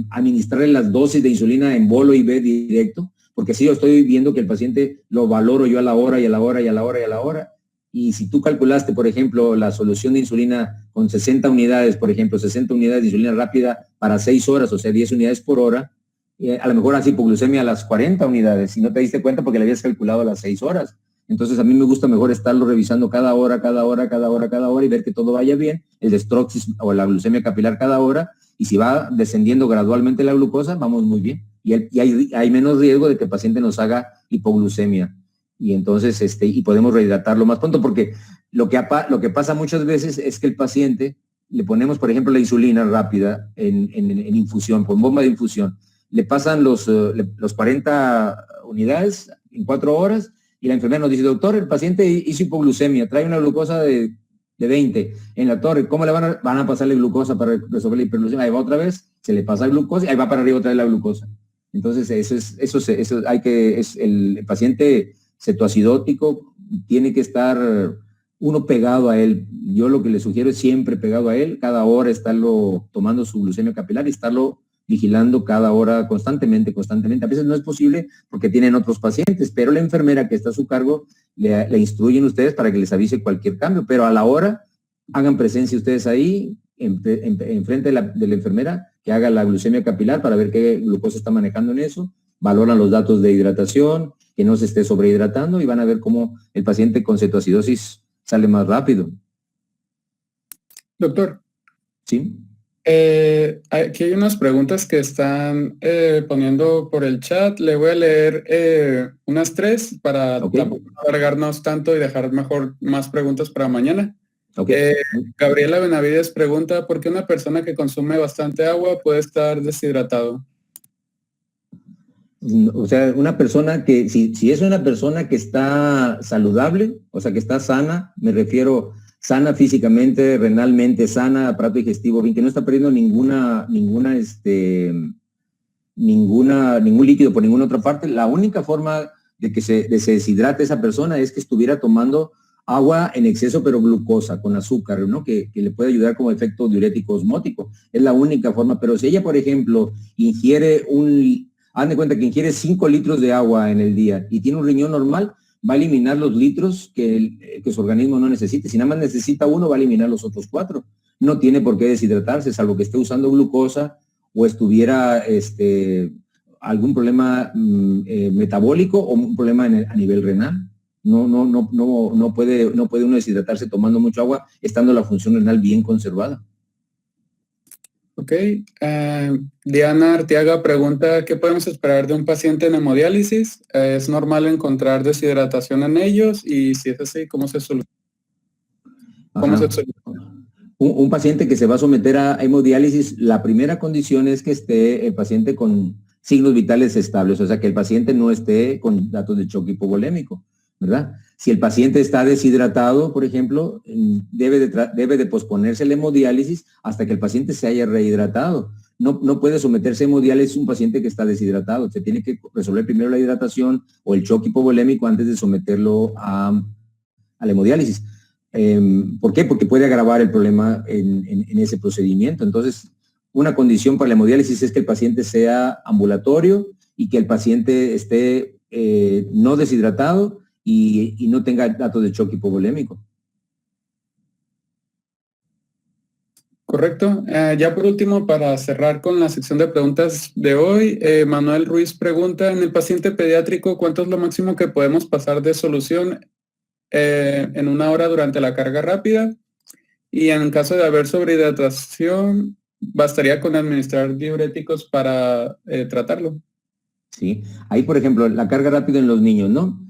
administrarle las dosis de insulina en bolo y B directo, porque si yo estoy viendo que el paciente lo valoro yo a la hora y a la hora y a la hora y a la hora, y si tú calculaste, por ejemplo, la solución de insulina con 60 unidades, por ejemplo, 60 unidades de insulina rápida para 6 horas, o sea, 10 unidades por hora, a lo mejor así hipoglucemia a las 40 unidades, y no te diste cuenta porque le habías calculado a las 6 horas. Entonces a mí me gusta mejor estarlo revisando cada hora y ver que todo vaya bien, el destroxis o la glucemia capilar cada hora, y si va descendiendo gradualmente la glucosa, vamos muy bien. Y hay menos riesgo de que el paciente nos haga hipoglucemia. Y entonces, y podemos rehidratarlo más pronto, porque lo que pasa muchas veces es que el paciente, le ponemos, por ejemplo, la insulina rápida en infusión, por bomba de infusión, le pasan los 40 unidades en 4 horas, y la enfermera nos dice, doctor, el paciente hizo hipoglucemia, trae una glucosa de 20 en la torre, ¿cómo le van a pasarle glucosa para resolver la hiperglucemia? Ahí va otra vez, se le pasa glucosa y ahí va para arriba otra vez la glucosa. Entonces, el paciente cetoacidótico tiene que estar uno pegado a él. Yo lo que le sugiero es siempre pegado a él, cada hora estarlo tomando su glucemia capilar y estarlo vigilando cada hora constantemente. A veces no es posible porque tienen otros pacientes, pero la enfermera que está a su cargo le instruyen ustedes para que les avise cualquier cambio, pero a la hora hagan presencia ustedes ahí, en frente de la enfermera, que haga la glucemia capilar para ver qué glucosa está manejando en eso, valoran los datos de hidratación, que no se esté sobrehidratando y van a ver cómo el paciente con cetoacidosis sale más rápido. Doctor, ¿Sí? aquí hay unas preguntas que están poniendo por el chat. Le voy a leer unas 3 para tampoco alargarnos tanto y dejar mejor más preguntas para mañana. Gabriela Benavides pregunta, ¿por qué una persona que consume bastante agua puede estar deshidratado? O sea, una persona que, si es una persona que está saludable, o sea, que está sana, me refiero sana físicamente, renalmente sana, aparato digestivo bien, que no está perdiendo ningún líquido por ninguna otra parte, la única forma de que se deshidrate esa persona es que estuviera tomando agua en exceso, pero glucosa, con azúcar, ¿no? Que le puede ayudar como efecto diurético osmótico. Es la única forma, pero si ella, por ejemplo, haz de cuenta que ingiere 5 litros de agua en el día y tiene un riñón normal, va a eliminar los litros que su organismo no necesite. Si nada más necesita 1, va a eliminar los otros 4. No tiene por qué deshidratarse, salvo que esté usando glucosa o estuviera algún problema metabólico o un problema a nivel renal. No puede uno deshidratarse tomando mucho agua, estando la función renal bien conservada. Ok. Diana Arteaga pregunta, ¿qué podemos esperar de un paciente en hemodiálisis? ¿Es normal encontrar deshidratación en ellos? Y si es así, ¿cómo se soluciona? Un paciente que se va a someter a hemodiálisis, la primera condición es que esté el paciente con signos vitales estables, o sea, que el paciente no esté con datos de choque hipovolémico, ¿verdad? Si el paciente está deshidratado, por ejemplo, debe de posponerse la hemodiálisis hasta que el paciente se haya rehidratado. No puede someterse a hemodiálisis un paciente que está deshidratado. Se tiene que resolver primero la hidratación o el choque hipovolémico antes de someterlo a la hemodiálisis. ¿Por qué? Porque puede agravar el problema en ese procedimiento. Entonces, una condición para la hemodiálisis es que el paciente sea ambulatorio y que el paciente esté no deshidratado y no tenga datos de choque hipovolémico. Correcto. Ya por último, para cerrar con la sección de preguntas de hoy, Manuel Ruiz pregunta, en el paciente pediátrico, ¿cuánto es lo máximo que podemos pasar de solución en 1 hora durante la carga rápida? Y en caso de haber sobrehidratación, ¿bastaría con administrar diuréticos para tratarlo? Sí, ahí por ejemplo, la carga rápida en los niños, ¿no?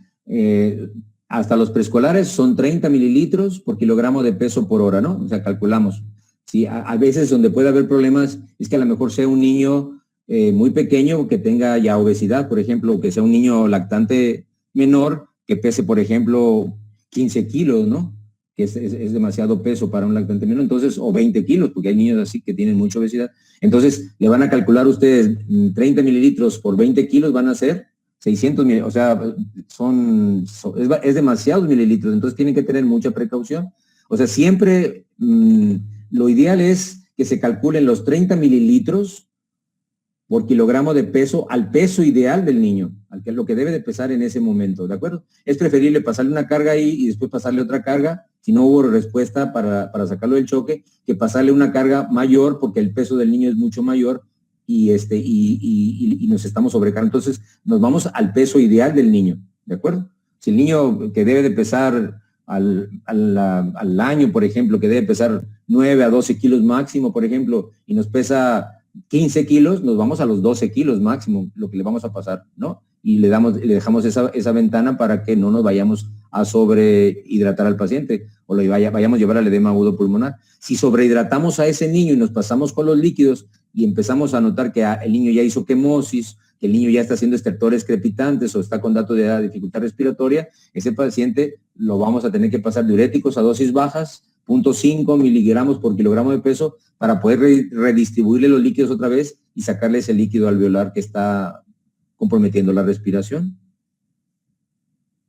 Hasta los preescolares son 30 mililitros por kilogramo de peso por hora, ¿no? O sea, calculamos. Sí, a veces donde puede haber problemas es que a lo mejor sea un niño muy pequeño que tenga ya obesidad, por ejemplo, o que sea un niño lactante menor que pese, por ejemplo, 15 kilos, ¿no? Que es demasiado peso para un lactante menor, entonces, o 20 kilos, porque hay niños así que tienen mucha obesidad. Entonces, le van a calcular ustedes 30 mililitros por 20 kilos, van a ser 600 mililitros, o sea, es demasiados mililitros, entonces tienen que tener mucha precaución. O sea, siempre lo ideal es que se calculen los 30 mililitros por kilogramo de peso al peso ideal del niño, al que es lo que debe de pesar en ese momento, ¿de acuerdo? Es preferible pasarle una carga ahí y después pasarle otra carga, si no hubo respuesta para sacarlo del choque, que pasarle una carga mayor porque el peso del niño es mucho mayor y nos estamos sobrecargando. Entonces, nos vamos al peso ideal del niño, ¿de acuerdo? Si el niño que debe de pesar al año, por ejemplo, que debe pesar 9 a 12 kilos máximo, por ejemplo, y nos pesa 15 kilos, nos vamos a los 12 kilos máximo, lo que le vamos a pasar, ¿no? Y le dejamos esa ventana para que no nos vayamos a sobrehidratar al paciente o vayamos a llevar al edema agudo pulmonar. Si sobrehidratamos a ese niño y nos pasamos con los líquidos y empezamos a notar que el niño ya hizo quemosis, que el niño ya está haciendo estertores crepitantes o está con datos de dificultad respiratoria, ese paciente lo vamos a tener que pasar diuréticos a dosis bajas, 0.5 miligramos por kilogramo de peso, para poder redistribuirle los líquidos otra vez y sacarle ese líquido alveolar que está comprometiendo la respiración.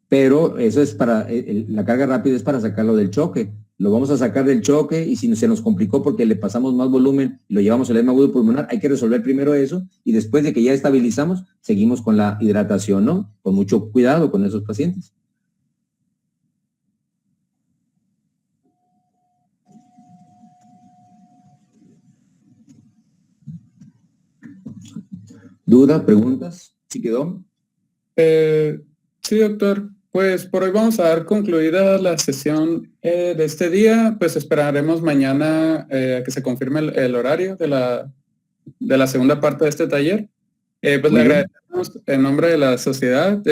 Pero eso es la carga rápida es para sacarlo del choque. Lo vamos a sacar del choque y si se nos complicó porque le pasamos más volumen y lo llevamos al edema agudo pulmonar, hay que resolver primero eso y después de que ya estabilizamos, seguimos con la hidratación, ¿no? Con mucho cuidado con esos pacientes. ¿Duda, preguntas? ¿Sí quedó? Sí, doctor. Pues por hoy vamos a dar concluida la sesión de este día. Pues esperaremos mañana a que se confirme el horario de la segunda parte de este taller. Pues Muy le bien. agradecemos en nombre de la sociedad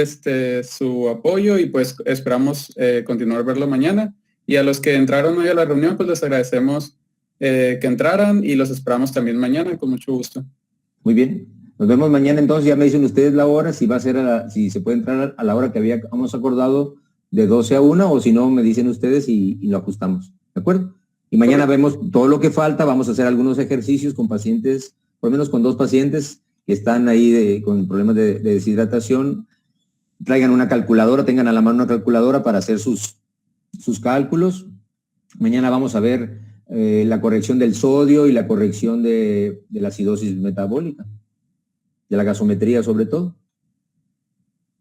su apoyo y pues esperamos continuar verlo mañana. Y a los que entraron hoy a la reunión, pues les agradecemos que entraran y los esperamos también mañana con mucho gusto. Muy bien. Nos vemos mañana entonces. Ya me dicen ustedes la hora, si va a ser si se puede entrar a la hora que habíamos acordado de 12 a 1 o si no, me dicen ustedes y lo ajustamos. ¿De acuerdo? Y mañana vemos todo lo que falta. Vamos a hacer algunos ejercicios con pacientes, por lo menos con 2 pacientes que están ahí con problemas de deshidratación. Traigan una calculadora, tengan a la mano una calculadora para hacer sus cálculos. Mañana vamos a ver la corrección del sodio y la corrección de la acidosis metabólica, de la gasometría sobre todo.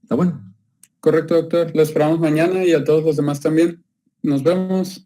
¿Está bueno? Correcto, doctor. Lo esperamos mañana y a todos los demás también. Nos vemos.